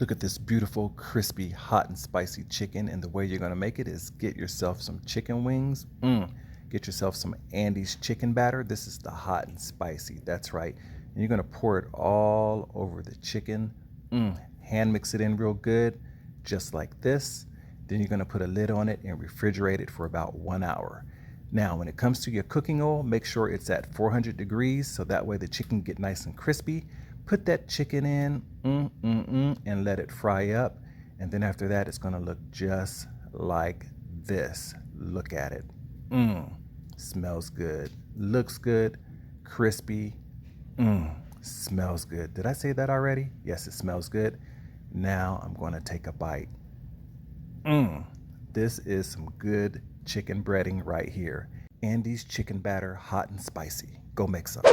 Look at this beautiful, crispy, hot and spicy chicken. And the way you're gonna make it is get yourself some chicken wings. Get yourself some Andy's chicken batter. This is the hot and spicy, that's right. And you're gonna pour it all over the chicken. Hand mix it in real good, just like this. Then you're gonna put a lid on it and refrigerate it for about 1 hour. Now, when it comes to your cooking oil, make sure it's at 400 degrees so that way the chicken get nice and crispy. Put that chicken in and let it fry up. And then after that, it's gonna look just like this. Look at it. Smells good. Looks good. Crispy. Smells good. Did I say that already? Yes, it smells good. Now I'm gonna take a bite. This is some good chicken breading right here. Andy's chicken batter, hot and spicy. Go make some.